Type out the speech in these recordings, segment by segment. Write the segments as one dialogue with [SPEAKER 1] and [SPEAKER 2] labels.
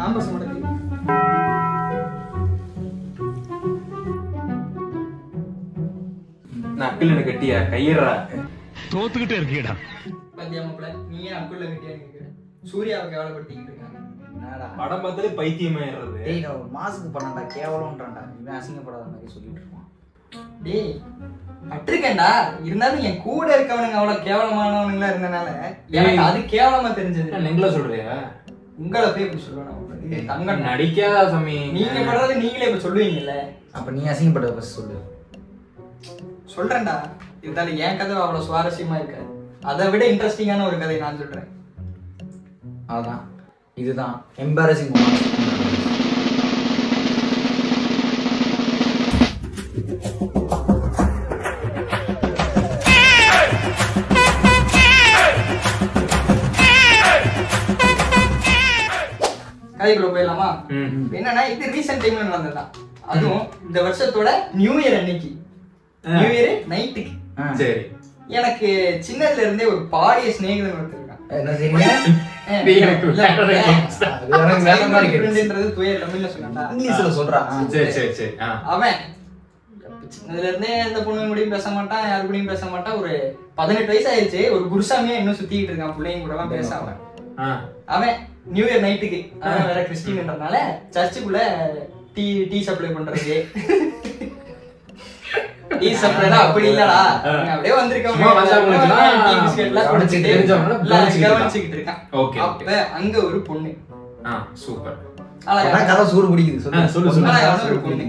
[SPEAKER 1] நான் பேச மாட்டேன்.
[SPEAKER 2] நான் அக்கில கட்டியா கையறா
[SPEAKER 3] தோத்துக்கிட்டே இருக்கீடா.
[SPEAKER 1] பாத்தியா மாப்பிள்ள, நீ ஏன் அக்குள்ள கட்டியா கேக்குற? சூர்யாவை கேவலப்படுத்திக்கிட்டு இருக்காங்க.
[SPEAKER 2] படம் பார்த்தாலே பைத்தியமாயிடுறது.
[SPEAKER 4] டேய் நான் ஒரு மாசுக்கு பண்ணான்டா, கேவலம்ன்றான்டா. இவன் அசிங்கப்படாத மாதிரி சொல்லிட்டு இருப்பான்.
[SPEAKER 1] டேய் பட்டிருக்கேன்டா, இருந்தாலும் என் கூட இருக்கவனுங்க அவ்வளவு கேவலமானவனுங்களா இருந்தனால எனக்கு அது கேவலமா தெரிஞ்சது.
[SPEAKER 2] நீங்களா சொல்றியா?
[SPEAKER 1] உங்களை போய் இப்படி சொல்லுவேன் தங்க
[SPEAKER 2] நடிக்காதா சாமி.
[SPEAKER 1] நீங்க பண்றது நீங்களே இப்ப சொல்லுவீங்கல்ல.
[SPEAKER 4] அப்ப நீ அசிங்கப்பட்டத பத்தி சொல்லு.
[SPEAKER 1] சொல்றேன்டா, இருந்தாலும் என் கதை அவ்வளவு சுவாரஸ்யமா இருக்காது. அதை விட இன்ட்ரெஸ்டிங்கான ஒரு கதை நான் சொல்றேன்.
[SPEAKER 4] அதான் இதுதான் எம்பாரசிங் மொமெண்ட்.
[SPEAKER 1] கதைக்குள்ள போயிடலாமா? என்னன்னா இது ரீசெண்ட் டைம்ல நடந்ததுதான். அதுவும் இந்த வருஷத்தோட நியூ இயர் அன்னைக்கு, நியூ இயர் நைட்டுக்கு.
[SPEAKER 2] சரி,
[SPEAKER 1] எனக்கு சின்னதுல இருந்தே ஒரு பாடிய சிநேகிதன் ஒருத்தர் இருக்கான்.
[SPEAKER 4] என்ன செய்றீங்க? இங்கிலீஷ்ல சொல்றான்.
[SPEAKER 2] சரி சரி சரி.
[SPEAKER 1] அவன் சின்னதுல இருந்தே எந்த பொண்ணு கூடயும் பேச மாட்டான், யாரு கூடயும் பேச மாட்டான். ஒரு 18 வயசு ஆயிடுச்சு. ஒரு குருசாமியா இன்னும் சுத்திட்டு இருக்கான், பிள்ளைங்க கூட எல்லாம் பேசாம. அவன் நியூ இயர் நைட்டுக்கு, அவன் வேற கிறிஸ்டின்ன்றதுனால சர்ச்சுக்குள்ள டீ சப்ளை பண்றது. டீ சப்ளைனா அப்படி இல்லடா, அப்படியே வந்திருக்கவங்க கவனிச்சுக்கிட்டு இருக்கான். அப்ப அங்க ஒரு பொண்ணு,
[SPEAKER 2] சூப்பர்,
[SPEAKER 4] கதை சூடு பிடிக்குது.
[SPEAKER 1] ஒரு பொண்ணு.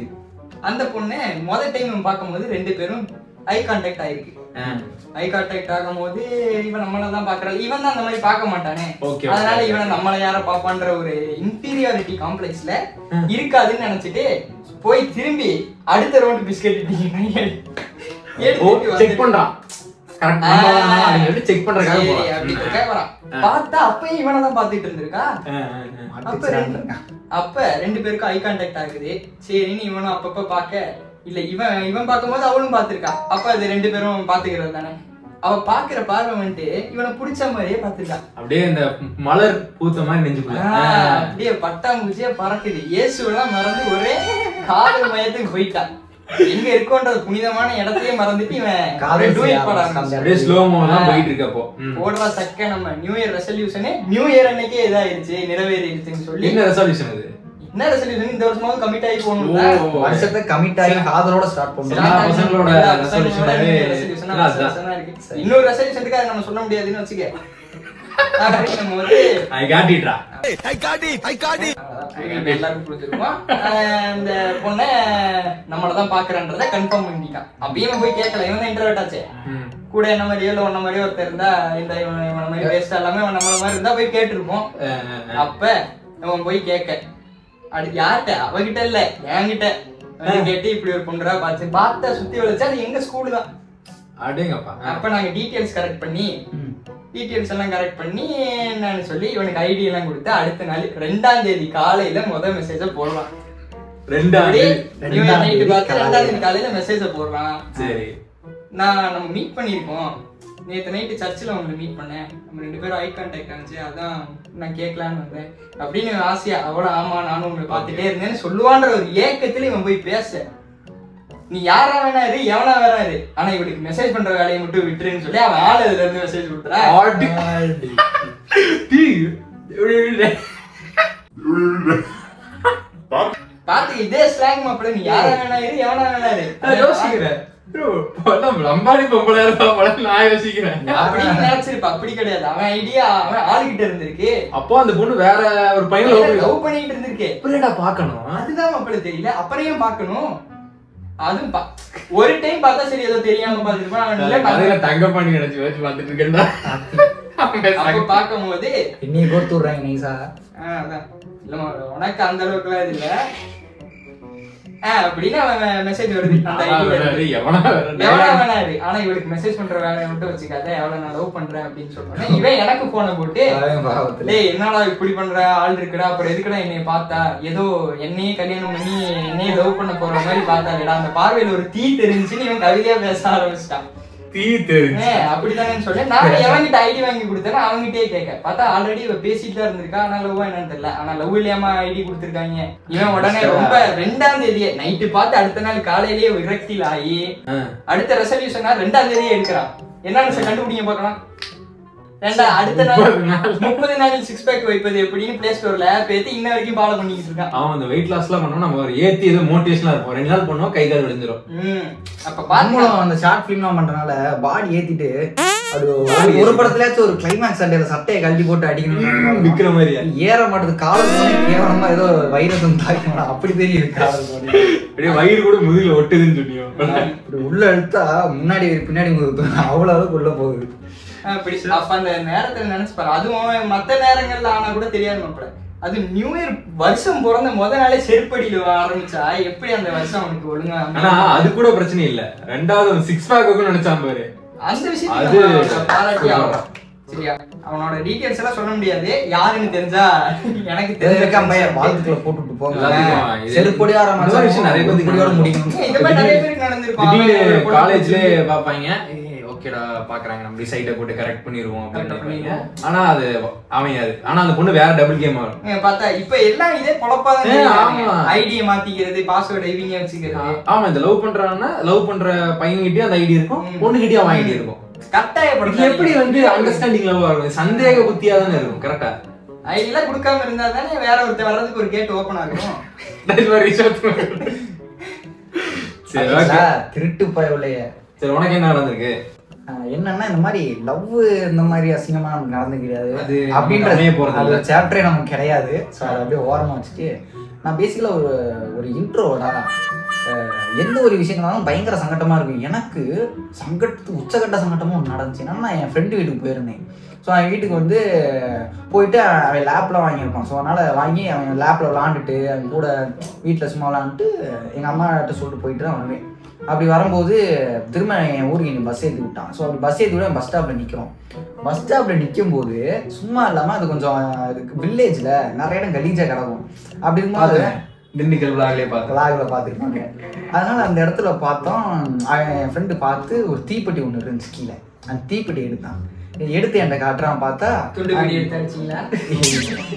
[SPEAKER 1] அந்த பொண்ணு முதல் டைம் பார்க்கும்போது 2 பேரும் ஐ கான்டாக்ட் ஆயிருக்கு. ஐ கான்டாக்ட் ஆகும்போது இவன் நம்மளதான் பாக்குறான். இவன் தான் அந்த மாதிரி பார்க்க மாட்டானே, அதனால இவன் நம்மள யார பாப்பான்ற ஒரு இன்ஃபீரியாரிட்டி காம்ப்ளெக்ஸ்ல இருக்காதுன்னு நினைச்சிட்டு போய் திரும்பி அடுத்த ரவுண்ட் பிஸ்கெட்
[SPEAKER 2] செக் பண்றான். செக் பண்றதுக்காக
[SPEAKER 1] வரான். பார்த்தா அப்பயும் இவனதான் பாத்துட்டு இருந்திருக்கா. அப்ப 2 பேருக்கும் ஐ கான்டாக்ட் ஆகுது. சரின்னு இவனும் அப்பப்ப பாக்க, இல்ல இவன் பார்க்கும்போது அவளும் பாத்துருக்கா. அப்ப அது 2 பேரும் பாத்துக்கிறது தானே. அவ பாக்குற பார்வை வந்துட்டு இவனை பிடிச்ச மாதிரியே பாத்துருக்கா.
[SPEAKER 2] அப்படியே இந்த மலர் பூத்த மாதிரி நெஞ்சுக்குள்ள
[SPEAKER 1] அப்படியே பட்டாம்பூச்சியா பறக்குது. இயேசுவெல்லாம் மறந்து ஒரே காதல் மயத்துக்கு போயிட்டான். எங்க இருக்கோன்றது புனிதமான இடத்தையே மறந்துட்டு இவன்
[SPEAKER 2] ஸ்லோமோலாம் போயிட்டு இருக்கப்போ
[SPEAKER 1] போடுறா சக்க. நம்ம நியூ இயர் ரெசல்யூஷனே நியூ இயர் அன்னைக்கே இதாயிருச்சு, நிறைவேறிடுச்சுன்னு சொல்லி.
[SPEAKER 2] என்ன ரெசல்யூஷன் அது?
[SPEAKER 1] என்ன ரெசல்யூஷன்? இந்த வருஷமாவது கமிட் ஆகி போகணும்.
[SPEAKER 4] வருஷத்தை கமிட் ஆகி காதலோட ஸ்டார்ட் பண்ணணும்.
[SPEAKER 1] இன்னொரு ரெசல்யூஷனுக்கு அதை நம்ம சொல்ல முடியாதுன்னு வச்சுக்க. எல்லாருக்கும் புரிஞ்சிருக்கும். அந்த பொண்ண நம்மளதான் பாக்குறன்றத கன்ஃபார்ம் பண்ணிட்டான். அப்பயும் போய் கேட்கல, இவன் தான் இன்டர்வியூட் ஆச்சு. கூட என்ன மாதிரியோ இல்ல ஒன்ன மாதிரியோ ஒருத்தர் இருந்தா, இந்த இவன மாதிரி பேஸ்ட் எல்லாமே நம்மள மாதிரி இருந்தா போய் கேட்டிருப்போம். அப்ப அவன் போய் கேட்க, அது யார்கிட்ட? அவகிட்ட இல்ல, என்கிட்ட கேட்டு இப்படி ஒரு பொண்ணுரா பாத்து பார்த்தா சுத்தி வளைச்சா அது எங்க ஸ்கூல் தான். அப்ப நாங்க டீடைல்ஸ் கரெக்ட் பண்ணி என்னன்னு சொல்லி இவனுக்கு ஐடி எல்லாம் கொடுத்து அடுத்த நாள் 2ஆம் தேதி காலையில முதல் மெசேஜ போடுறான். 2ஆம் தேதி காலையில மெசேஜ போடுறான்.
[SPEAKER 2] சரி,
[SPEAKER 1] நம்ம மீட் பண்ணிருக்கோம், நேத்து நைட்டு சர்ச்சில் உங்களை மீட் பண்ணேன், நம்ம 2 பேரும் ஐ கான்டாக்ட் ஆனிச்சு, அதான் நான் கேட்கலான்னு வந்தேன் அப்படின்னு ஆசையா. அவள ஆமா நானும் உங்களை பார்த்துட்டே இருந்தேன்னு சொல்லுவான்ற ஒரு ஏக்கத்துல இவன் போய் பேச, நீ யாரா வேணா இரு, எவனா வேணா இரு, ஆனா இவளுக்கு மெசேஜ் பண்ற வேலையை மட்டும் விட்டுருன்னு சொல்லி அவன் ஆள் அதுல இருந்து மெசேஜ் கொடுத்துறா. பாத்து இதே ஸ்லாங் மாப்பிள்ள, நீ யாரா வேணா இரு, எவனா வேணா இரு.
[SPEAKER 2] யோசிக்கிறேன்
[SPEAKER 1] அப்படி கிடையாது, அவன் ஐடியா அவன் ஆளுகிட்ட இருந்திருக்கு.
[SPEAKER 2] அப்போ அந்த பொண்ணு வேற ஒரு பையன்
[SPEAKER 1] லவ் பண்ணிட்டு இருந்திருக்கு.
[SPEAKER 2] பாக்கணும்,
[SPEAKER 1] அதுதான் மாப்பிள்ள தெரியல. அப்புறம் பாக்கணும், அதுவும் ஒரு டைம் பார்த்தா சரி ஏதோ தெரியாம பாத்துருப்பான்.
[SPEAKER 2] தங்க பண்ணி நினைச்சு வச்சு பாத்துட்டு இருக்கேன்டா.
[SPEAKER 1] அப்ப பாக்கும் போது
[SPEAKER 4] இன்னைக்கு கொடுத்து விடுறாங்க நைசா.
[SPEAKER 1] அதான் இல்லமா உனக்கு அந்த அளவுக்கு எல்லாம் இது இல்ல அப்படின்னு அவன் மெசேஜ் வருது. ஆனா இவளுக்கு மெசேஜ் பண்ற வேலையை மட்டும் வச்சுக்காத, எவ்வளவு நான் லவ் பண்றேன் அப்படின்னு சொல்றேன். இவன் எனக்கு போனை போட்டு, டேய் என்னடா இப்படி பண்ற ஆள் இருக்குடா, அப்புறம் எதுக்குடா என்னைய பார்த்தா, ஏதோ என்னையே கல்யாணம் பண்ணி என்னையே லவ் பண்ண போற மாதிரி பார்த்தாடா, அந்த பார்வையில ஒரு தீ தெரிஞ்சுன்னு இவன் கவிதையா பேச ஆரம்பிச்சிட்டான். அப்படிதானே சொல்றேன். நான் எவன்கிட்ட ஐடி வாங்கி கொடுத்தேன்னா அவங்ககிட்டயே கேட்க பார்த்தா ஆல்ரெடி இவ பேசிட்டு தான் இருந்திருக்கா. ஆனா லவ்வா என்னன்னு தெரியல. ஆனா லவ் இல்லையாமா ஐடி கொடுத்துருக்காங்க. இவன் உடனே ரொம்ப 2ஆம் தேதியே நைட்டு பார்த்து அடுத்த நாள் காலையிலேயே விரக்தியில் ஆகி அடுத்த ரெசல்யூஷனா 2ஆம் தேதியே எடுக்கிறான். என்னன்னு கண்டுபிடிங்க பார்க்கலாம். அடுத்த நாள் 30 நாளில் 6 பேக் வைப்பது எப்படின்னு பிளே ஸ்டோர்ல ஆப் ஏத்தி இன்ன வரைக்கும் ஃபாலோ பண்ணிட்டு இருக்கான்.
[SPEAKER 2] அவன் அந்த வெயிட் லாஸ்லாம் பண்ணோம் நம்ம ஒரு ஏத்தி ஏதோ மோட்டிவேஷனா இருக்கும். 2 நாள் பண்ணுவோம் கை கால் விழுந்துரும்.
[SPEAKER 1] அப்ப பாத்தீங்களா
[SPEAKER 4] அந்த ஷார்ட் ஃபிலிம்லாம் பண்றனால பாடி ஏத்திட்டு அது ஒரு படத்துலயாச்சும் ஒரு கிளைமேக்ஸ் சண்டையில சட்டையை கழட்டி போட்டு அடிக்கணும்
[SPEAKER 2] விக்கிற மாதிரி
[SPEAKER 4] ஏற மாட்டது. காலம் கேவலமா ஏதோ வைரஸ் தாக்கணும் அப்படி தெரியுது. காலம்
[SPEAKER 2] அப்படியே வயிறு கூட முதுகுல ஒட்டுதுன்னு சொன்னியோ.
[SPEAKER 4] இப்படி உள்ள இழுத்தா முன்னாடி பின்னாடி அவ்வளவு அளவுக்கு உள்ள போகுது.
[SPEAKER 1] அப்படி அப்ப அந்த நேரத்துல நினைச்சு பாரு. அதுவும் மத்த நேரங்கள்ல ஆனா கூட தெரியாது மாப்பிள்ள. அது நியூ இயர் வருஷம் பிறந்த முத நாளே செருப்படியில ஆரம்பிச்சா எப்படி அந்த வருஷம் அவனுக்கு ஒழுங்கா.
[SPEAKER 2] ஆனா அது கூட பிரச்சனை இல்ல. 2வது 6 பேக் நினைச்சான் பாரு.
[SPEAKER 1] அந்த விஷயம் பாராட்டி ஆகும். சரியா அவனோட டீடைல்ஸ் எல்லாம் சொல்ல முடியாது. யாருன்னு தெரிஞ்சா எனக்கு தெரிஞ்ச
[SPEAKER 4] வாழ்த்துக்களை போட்டுட்டு போங்க. செருப்படி ஆரம்பிச்ச விஷயம் நிறைய பேருக்கு முடியும்.
[SPEAKER 1] இந்த மாதிரி நிறைய பேருக்கு நடந்திருக்கும்.
[SPEAKER 2] காலேஜ்ல பாப்பாங்க ஓகேடா பாக்குறாங்க நம்ம சைட்டை போட்டு கரெக்ட் பண்ணிடுவோம் அப்படின்னு. ஆனா அது அமையாது. ஆனா அந்த பொண்ணு வேற டபுள் கேம் ஆகும்.
[SPEAKER 1] பார்த்தா இப்ப எல்லாம் இதே பொழப்பாதான். ஐடியை மாத்திக்கிறது, பாஸ்வேர்டு இவங்க வச்சுக்கிறது.
[SPEAKER 2] ஆமா இந்த லவ் பண்றாங்கன்னா லவ் பண்ற பையன்கிட்டயும் அந்த ஐடி இருக்கும், பொண்ணுகிட்டயும் அவன் ஐடி இருக்கும்.
[SPEAKER 1] கட்டாயப்படுத்தி
[SPEAKER 2] எப்படி வந்து அண்டர்ஸ்டாண்டிங் லவ் ஆகும்? சந்தேக புத்தியா தானே இருக்கும். கரெக்டா
[SPEAKER 1] ஐடி எல்லாம் கொடுக்காம இருந்தா தானே வேற ஒருத்தர் வர்றதுக்கு ஒரு கேட் ஓபன் ஆகும்.
[SPEAKER 4] திருட்டு பயவுலைய.
[SPEAKER 2] சரி உனக்கு என்ன நடந்திருக்கு?
[SPEAKER 4] என்னன்னா இந்த மாதிரி லவ் இந்த மாதிரி அசிங்கமா நமக்கு நடந்து கிடையாது அப்படின்ற சாப்டரே நமக்கு கிடையாது. ஸோ அதை அப்படியே ஓரமாக வச்சுட்டு நான் பேசிக்கலா ஒரு இன்ட்ரோடா எந்த ஒரு விஷயங்களாலும் பயங்கர சங்கட்டமா இருக்கும். எனக்கு உச்சகட்ட சங்கட்டமும் ஒன்று நடந்துச்சு. என்னன்னா நான் என் ஃப்ரெண்டு வீட்டுக்கு போயிருந்தேன். ஸோ அவன் வீட்டுக்கு வந்து போயிட்டு அவன் லேப்லாம் வாங்கியிருப்பான். ஸோ அதனால் வாங்கி அவன் லேப்பில் விளாண்டுட்டு அவன் கூட வீட்டில் சும்மா விளாண்டுட்டு எங்கள் அம்மாட்ட சொல்லிட்டு போயிட்டு தான் வருவேன். அப்படி வரும்போது திரும்ப என் ஊருக்கு என்னை பஸ் ஏற்றி விட்டான். ஸோ அப்படி பஸ் ஏற்றி விட பஸ் ஸ்டாப்பில் நிற்கிறோம். பஸ் ஸ்டாப்பில் நிற்கும் போது சும்மா இல்லாமல் அது கொஞ்சம் வில்லேஜில் நிறைய இடம் கலீஜாக கிடக்கும். அப்படி இருக்கும்போது
[SPEAKER 2] திண்டுக்கல் விளாகில்
[SPEAKER 4] பார்த்துருப்பாங்க. அதனால அந்த இடத்துல பார்த்தோம். என் ஃப்ரெண்டு பார்த்து ஒரு தீப்பெட்டி ஒன்று இருந்துச்சு கீழே. அந்த தீப்பெட்டி எடுத்தான். எடுத்து என்கிட்ட காட்டுறான். பார்த்தா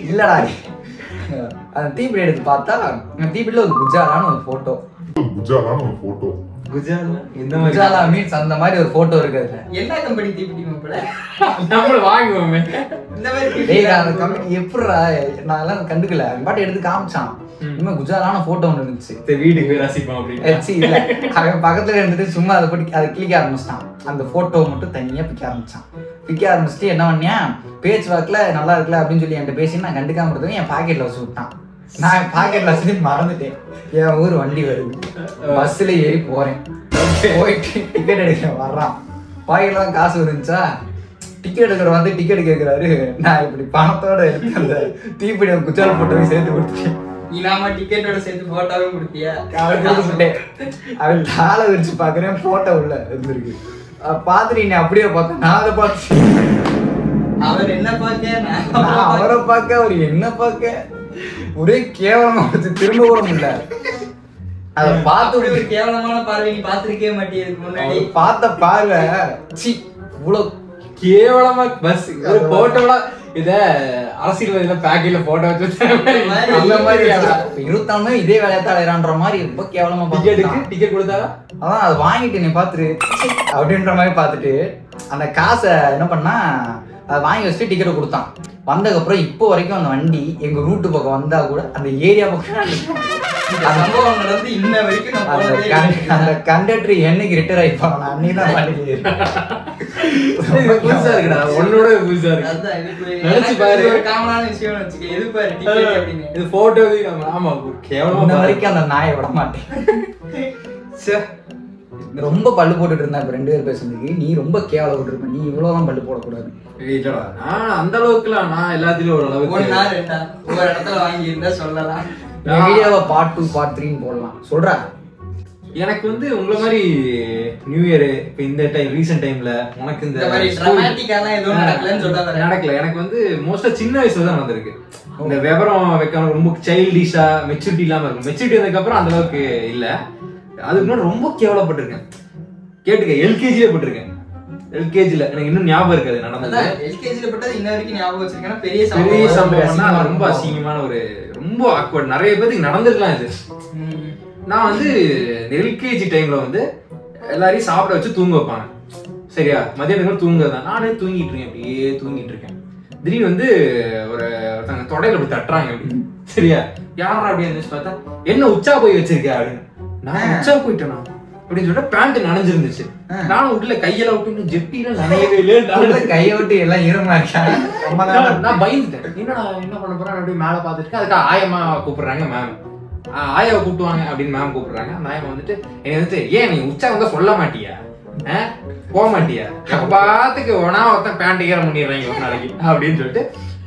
[SPEAKER 4] இல்லடா அந்த தீப்பெட்டி எடுத்து பார்த்தா அந்த தீப்பெட்டியில் ஒரு குஜாலான்னு ஒரு ஃபோட்டோ. குஜாலா மீன்ஸ் அந்த மாதிரி ஒரு போட்டோ இருக்கு.
[SPEAKER 1] என்ன கம்பெனி தீப்பெட்டி மாப்பிள்ள
[SPEAKER 2] நம்மள வாங்குவோமே
[SPEAKER 1] இந்த மாதிரி
[SPEAKER 4] அந்த கம்பெனி எப்படிடா நான் எல்லாம் கண்டுக்கல. பாட்டு எடுத்து காமிச்சான். இனிமே குஜாலான போட்டோ ஒன்று இருந்துச்சு.
[SPEAKER 2] வீட்டுக்கு போய் ரசிப்போம் அப்படின்னு
[SPEAKER 4] இல்ல அவன் பக்கத்துல இருந்துட்டு சும்மா அதை போட்டு அதை கிளிக்க ஆரம்பிச்சிட்டான். அந்த போட்டோ மட்டும் தனியா பிக்க ஆரம்பிச்சுட்டு என்ன பண்ணியா பேச்சு வாக்குல நல்லா இருக்குல்ல அப்படின்னு சொல்லி என்கிட்ட பேசி நான் கண்டுக்காம இருந்தவன் என் பாக்கெட்ல வச்சு விட்டான். நான் பாக்கெட்ல வச்சு மறந்துட்டேன். என் ஊர் வண்டி வருது. பஸ்ல ஏறி போறேன். போயிட்டு டிக்கெட் எடுக்க வர்றான். பாக்கெட்ல தான் காசு இருந்துச்சா. டிக்கெட் எடுக்கிற வந்து டிக்கெட் கேட்கிறாரு. நான் இப்படி பணத்தோட எடுத்து அந்த தீப்பிடி குச்சால் போட்டோவை சேர்த்து கொடுத்துட்டேன்.
[SPEAKER 1] டிக்கெட்டோட சேர்த்து போட்டோவும் கொடுத்தியா?
[SPEAKER 4] அவன் தாளை விரிச்சு பாக்குறேன். போட்டோ உள்ள இருந்திருக்கு. பாத்துட்டு நீ அப்படியே பார்த்தேன். நான் அதை பார்த்து
[SPEAKER 1] அவர் என்ன பார்க்க
[SPEAKER 4] அவரை பார்க்க அவர் என்ன பார்க்க ஒரே கேவலமா வச்சு திரும்ப கூட முடியல. அதை பார்த்து
[SPEAKER 1] ஒரு கேவலமான பார்வை நீ பார்த்திருக்கவே மாட்டேன். முன்னாடி
[SPEAKER 4] பார்த்த பார்வை இவ்வளவு
[SPEAKER 2] கேவலமா பஸ் ஒரு போட்டோல இத அரசியல்வாதியில பேக்கெட்ல போட்டோ வச்சு
[SPEAKER 4] அந்த மாதிரி 24 இதே வேலையாத்தாளரான்ற மாதிரி ரொம்ப கேவலமா
[SPEAKER 2] டிக்கெட் கொடுத்தாரா.
[SPEAKER 4] அதான் அதை வாங்கிட்டு நீ பாத்துட்டு அப்படின்ற மாதிரி பார்த்துட்டு அந்த காசை என்ன பண்ணா அதை வாங்கி வச்சுட்டு டிக்கெட்டை கொடுத்தான். வந்ததுக்கப்புறம் இப்போ வரைக்கும் அந்த வண்டி எங்க ரூட்டு பக்கம் வந்தா கூட அந்த ஏரியா பக்கம்
[SPEAKER 1] சம்பவம் நடந்து இன்ன வரைக்கும்
[SPEAKER 4] அந்த கண்டக்டர் என்னைக்கு ரிட்டர் ஆயிப்பாங்க. நான் அன்னைக்கு தான் வண்டி
[SPEAKER 2] புதுசா இருக்குடா. உன்னோட புதுசா இருக்கு. நினைச்சு பாரு.
[SPEAKER 1] ஒரு காமனான விஷயம் வச்சுக்க. எது பாரு டிக்கெட் அப்படிங்க.
[SPEAKER 2] இது போட்டோ ஆமா கேவலமா
[SPEAKER 4] வரைக்கும் அந்த நாயை விட மாட்டேன். ரொம்ப பல்லு போட்டுட்டு இருந்தா இப்ப 2 பேர் பேசுறதுக்கு. நீ ரொம்ப கேவலப்பட்டு இருப்ப. நீ இவ்வளவுதான் பல்லு போடக்கூடாது.
[SPEAKER 2] அந்த அளவுக்குலாம் நான் எல்லாத்துலயும் ஒரு அளவுக்கு
[SPEAKER 1] ஒரு இடத்துல வாங்கி இருந்தா சொல்லலாம்.
[SPEAKER 4] வீடியோவை பார்ட் 2 பார்ட் 3 போடலாம் சொல்ற.
[SPEAKER 2] எனக்கு வந்து உங்களை மாதிரி நியூ இயர் இப்ப இந்த டைம் ரீசெண்ட் டைம்ல உனக்கு இந்த நடக்கல. எனக்கு வந்து மோஸ்டா சின்ன வயசுல தான் நடந்திருக்கு. இந்த விவரம் வைக்காம ரொம்ப சைல்டிஷா மெச்சூரிட்டி இல்லாம இருக்கும். மெச்சூரிட்டி வந்ததுக்கு அப்புறம் அந்த அளவுக்கு இல்ல. அதுக்கு முன்னாடி ரொம்ப கேவலப்பட்டிருக்கேன். கேட்டுக்க எல்கேஜியே போட்டிருக்கேன். எல்கேஜில எனக்கு இன்னும் ஞாபகம் இருக்காது நடந்தது.
[SPEAKER 1] எல்கேஜில பட்டது இன்ன வரைக்கும் ஞாபகம் வச்சிருக்கேன். பெரிய
[SPEAKER 2] சம்பவம்னா ரொம்ப அசிங்கமான ஒரு ரொம்ப ஆக்வர்ட் நிறைய பேருக்கு நடந்திருக்கலாம் இது. நான் வந்து எல்கேஜி டைம்ல வந்து எல்லாரையும் சாப்பிட வச்சு தூங்க வைப்பாங்க. சரியா, மதியானம் தூங்குதான். நானே தூங்கிட்டு இருக்கேன், அப்படியே தூங்கிட்டு இருக்கேன். திடீர்னு வந்து ஒருத்தங்க தொடையில அப்படி தட்டுறாங்க அப்படி. சரியா, யாரா அப்படி இருந்துச்சு பார்த்தா என்ன உச்சா போய் வச்சிருக்கேன் அப்படின்னு. நான் உச்சா போயிட்டேனா அப்படின்னு சொல்லிட்டு பேண்ட் நனைஞ்சிருந்துச்சு. நானும் உள்ள கையெல்லாம் விட்டு ஜெப்பில நனையவே இல்லை,
[SPEAKER 4] கையை விட்டு எல்லாம் ஈரமா இருக்காங்க.
[SPEAKER 2] நான் பயந்துட்டேன், என்னடா என்ன பண்ண போறேன் அப்படியே மேல பாத்துட்டு. அதுக்கு ஆயமா கூப்பிடுறாங்க மேம், ஆயாவை கூப்பிடுவாங்க அப்படின்னு மேம் கூப்பிடுறாங்க. அந்த ஆயமா வந்துட்டு என்னை வந்துட்டு ஏன் நீ உச்சா வந்தா சொல்ல மாட்டியா, போக மாட்டியா, பாத்துக்கு ஒன்னா ஒருத்தன் பேண்ட் ஈரம் பண்ணிடுறாங்க ஒரு நாளைக்கு அப்படின்னு சொல்லிட்டு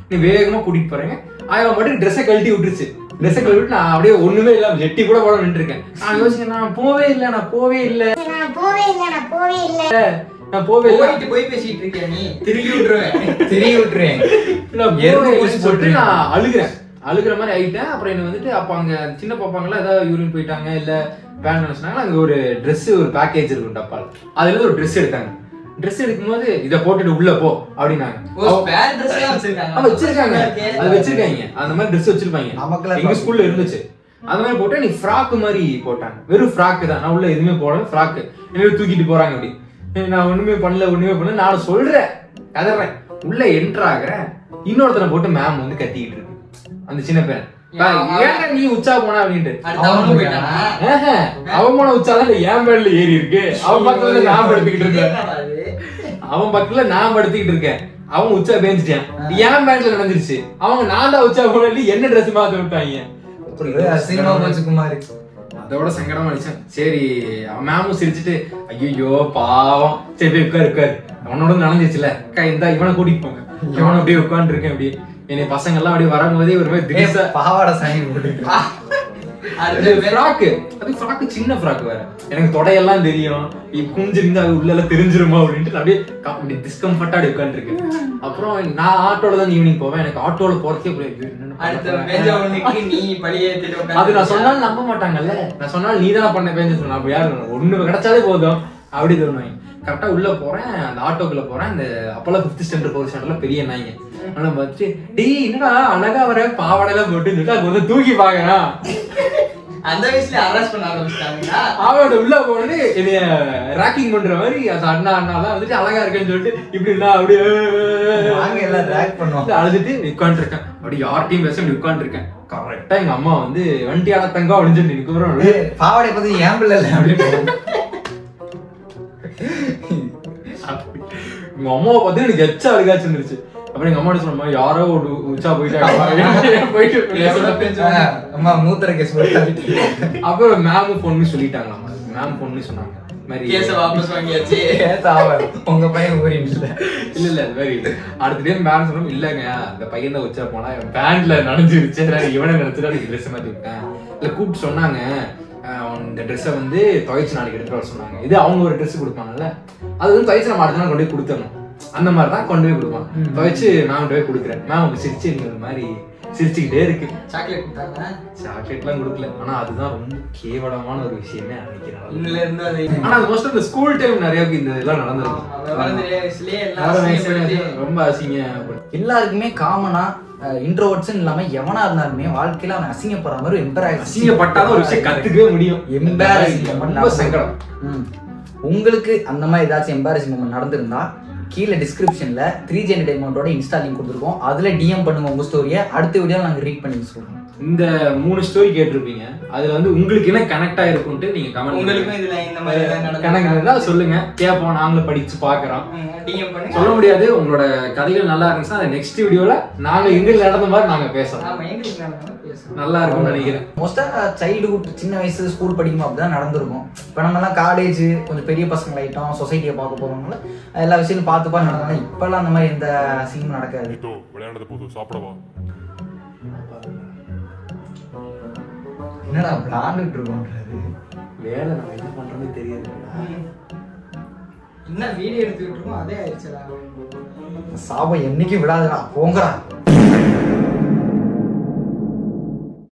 [SPEAKER 2] நீ வேகமா கூட்டிட்டு போறீங்க. ஆயமா மட்டும் ட்ரெஸ்ஸை கழட்டி விட்டுருச்சு. ட்ரெஸ்ஸை கழட்டி விட்டு நான் அப்படியே ஒண்ணுமே இல்லாம ஜெட்டி கூட போட நின்று இருக்கேன். நான் யோசிச்சேன், நான் போவே இல்லை
[SPEAKER 1] போய் பேசிட்டு இருக்கேன், நீ திரும்பி விட்டுருவேன்.
[SPEAKER 2] நான் அழுகிற மாதிரி ஆயிட்டேன். அப்புறம் என்ன வந்துட்டு அப்ப அங்க சின்ன பாப்பாங்களா ஏதாவது யூரின் போயிட்டாங்க இல்ல பேண்ட் நினைச்சாங்க. அங்க ஒரு ட்ரெஸ் ஒரு பேக்கேஜ் இருக்கும் டப்பால், அதுல இருந்து ஒரு ட்ரெஸ் எடுத்தாங்க. ட்ரெஸ் எடுக்கும்போது இதை போட்டுட்டு உள்ள போ அப்படின்னாங்க. வச்சிருக்காங்க, அது வச்சிருக்காங்க, அந்த மாதிரி ட்ரெஸ் வச்சிருப்பாங்க. எங்க ஸ்கூல்ல இருந்துச்சு. அந்த மாதிரி போட்டு நீ ஃப்ராக் மாதிரி போட்டாங்க. வெறும் ஃப்ராக் தான், நான் உள்ள எதுவுமே போடல, ஃப்ராக் என்ன தூக்கிட்டு போறாங்க அப்படி. நான் ஒண்ணுமே பண்ணல. நானும் சொல்றேன், கதறேன், உள்ள என்ட்ரு ஆகுறேன். இன்னொருத்தனை போட்டு மேம் வந்து கத்திக்கிட்டு இருக்கு. அந்த சின்ன பையன், நீ உச்சா போனா அப்படின்ட்டு அவன் போன உச்சாதான் என் பேர்ல ஏறி இருக்கு. அவன் பக்கத்துல நான் படுத்துக்கிட்டு இருக்கேன். அவன் உச்சா பேஞ்சிட்டான், என் பேண்ட்ல நடந்துருச்சு. அவங்க நான் தான் உச்சா போன என்ன ட்ரெஸ் மாத்த விட்டாங்க. அதோட சங்கடமா அடிச்சேன். சரி, மேமும் சிரிச்சுட்டு ஐயோ பாவம், சரி உட்காரு அவனோட நடந்துச்சுல இந்த இவனை கூட்டிட்டு போங்க. இவனை அப்படியே உட்காந்து இருக்கேன். அப்படியே என்னை பசங்க எல்லாம் அப்படியே வரும்போதே ஒரு மாதிரி
[SPEAKER 4] பாவாடை சாணி
[SPEAKER 2] ஃப்ராக்கு சின்ன ஃப்ராக் வேற. எனக்கு தொடையெல்லாம் தெரியும், குஞ்சிருந்து அது உள்ள எல்லாம் தெரிஞ்சிருமா அப்படின்ட்டு அப்படியே டிஸ்கம்ஃபர்ட்டா அப்படி உட்காந்துருக்கு. அப்புறம் நான் ஆட்டோல தான் ஈவினிங் போவேன். எனக்கு ஆட்டோல போறதே அது நான் சொன்னாலும் நம்ப மாட்டாங்கல்ல. நான் சொன்னாலும் நீ தான் பண்ண பேஞ்ச சொன்ன அப்ப யாரு ஒண்ணு கிடைச்சாலே போதும் அப்படி தோணுவாங்க. கரெக்டா உள்ள போறேன், அந்த ஆட்டோக்குள்ள போறேன். அந்த அப்பெல்லாம் 5th ஸ்டாண்டர்ட் 4th ஸ்டாண்டர்ட்ல பெரிய நாய்ங்க. ஆனா பார்த்து டேய் என்னடா அழகா வர பாவாடெல்லாம் போட்டு சொல்லிட்டு அது வந்து தூக்கி பாக்கலாம்.
[SPEAKER 1] அந்த வயசுல அரெஸ்ட் பண்ண ஆரம்பிச்சிட்டாங்க.
[SPEAKER 2] அவனோட உள்ள போனது என்னைய ராக்கிங் பண்ற மாதிரி அந்த அண்ணாலாம் வந்துட்டு அழகா இருக்கேன்னு சொல்லிட்டு இப்படி நான் அப்படியே அழுதுட்டு உட்காந்து இருக்கேன். அப்படி யார்ட்டையும் பேச அப்படி உட்காந்து இருக்கேன். கரெக்டா எங்க அம்மா வந்து வண்டியால தங்கம் அப்படின்னு சொல்லி நிற்கிறோம்.
[SPEAKER 4] பாவாடை பத்தி ஏன் பிள்ளை இல்லை அப்படின்னு
[SPEAKER 2] எங்க அம்மாவை பார்த்து எனக்கு எச்சா அழுகாச்சு இருந்துச்சு. அப்புறம் எங்க அம்மா சொன்ன யாரோ ஒரு உச்சா போயிட்டு
[SPEAKER 4] மூத்திர கேஸ்.
[SPEAKER 2] அப்புறம் மேம் பொண்ணு சொல்லிட்டாங்க. மேம் பொண்ணு சொன்னாங்க
[SPEAKER 4] உங்க பையன்
[SPEAKER 2] இல்ல வெரி அடுத்த டைம் மேம் சொன்னோம் இல்லங்க அந்த பையன் தான் உச்சா போனா பேண்ட்ல நனைஞ்சிருச்சு இவனை நினைச்சிட்டு அதுக்கு ட்ரெஸ் மாத்தி விட்டேன். இல்ல கூப்பிட்டு சொன்னாங்க இந்த ட்ரெஸ்ஸை வந்து துவைச்சு நாளைக்கு எடுத்துட்டு வர சொன்னாங்க. இது அவங்க ஒரு ட்ரெஸ் கொடுப்பாங்கல்ல, அது வந்து துவைச்சு நம்ம அடுத்த நாள் கொண்டு போய் கொடுத்துடணும். அந்த மாதிரி தான் கொண்டு போய் கொடுப்பான். துவைச்சு மேம் போய் கொடுக்குறேன். மேம் அவங்க சிரிச்சு இந்த மாதிரி சிரிச்சுக்கிட்டே இருக்கு. சாக்லேட்லாம் கொடுக்கல. ஆனா அதுதான் ரொம்ப கேவலமான ஒரு விஷயமே நினைக்கிறேன். ஆனா அது மோஸ்ட் இந்த ஸ்கூல் டைம் நிறைய இந்த இதெல்லாம் நடந்திருக்கும். ரொம்ப அசிங்கம்.
[SPEAKER 4] எல்லாருக்குமே காமனா இன்ட்ரோவர்ட்ஸ் இல்லாம எவனா இருந்தாலுமே வாழ்க்கையில அவன் அசிங்கப்படுற மாதிரி
[SPEAKER 2] அசிங்கப்பட்டாதான் ஒரு விஷயம் கத்துக்கவே முடியும்.
[SPEAKER 4] ரொம்ப சங்கடம். உங்களுக்கு அந்த மாதிரி ஏதாச்சும் எம்பாரசிங் மொமெண்ட் நடந்திருந்தா கீழே டிஸ்கிரிப்ஷன்ல 3G Entertainment இன்ஸ்டா லிங்க் கொடுத்துருக்கோம். அதுல டிஎம் பண்ணுங்க உங்க ஸ்டோரியை. அடுத்த வீடியோல நாங்க ரீட் பண்ணி சொல்றோம்.
[SPEAKER 2] இந்த 3 ஸ்டோரி கேட்டிருப்பீங்க. அதுல வந்து உங்களுக்கு என்ன கனெக்ட் ஆயிருக்கும்ட்டு நீங்க கமெண்ட்
[SPEAKER 1] உங்களுக்கும் இதுல இந்த மாதிரி
[SPEAKER 2] கனெக்ட் இருந்தா சொல்லுங்க, கேட்போம், நாங்களும் படிச்சு பாக்குறோம். சொல்ல முடியாது. உங்களோட கதைகள் நல்லா இருந்துச்சுன்னா அதை நெக்ஸ்ட் வீடியோல நாங்க எங்களுக்கு நடந்த மாதிரி நாங்க பேசலாம். நல்லா இருக்கும்னு நினைக்கிறேன்.
[SPEAKER 4] மோஸ்டா சைல்டுஹுட் சின்ன வயசு ஸ்கூல் படிக்கும்போது அப்படிதான் நடந்திருக்கும். இப்போ நம்ம எல்லாம் காலேஜ் கொஞ்சம் பெரிய பசங்க ஆயிட்டோம், சொசைட்டியை பார்க்க போறவங்கள எல்லா விஷயமும் பார்த்து நடந்தாங்க. இப்பெல்லாம் அந்த மாதிரி எந்த சீனும் நடக்காது.
[SPEAKER 3] விளையாடுறது போதும், சாப்பிடவா?
[SPEAKER 4] என்னடா விளையாண்டுட்டு இருக்கோன்றது
[SPEAKER 2] வேலை நம்ம என்ன பண்றோம்னு தெரியாது.
[SPEAKER 1] என்ன வீடியோ எடுத்துக்கிட்டு இருக்கோம் அதே ஆயிடுச்சுடா.
[SPEAKER 4] சாபம் என்னைக்கு விடாதுடா, போங்கடா.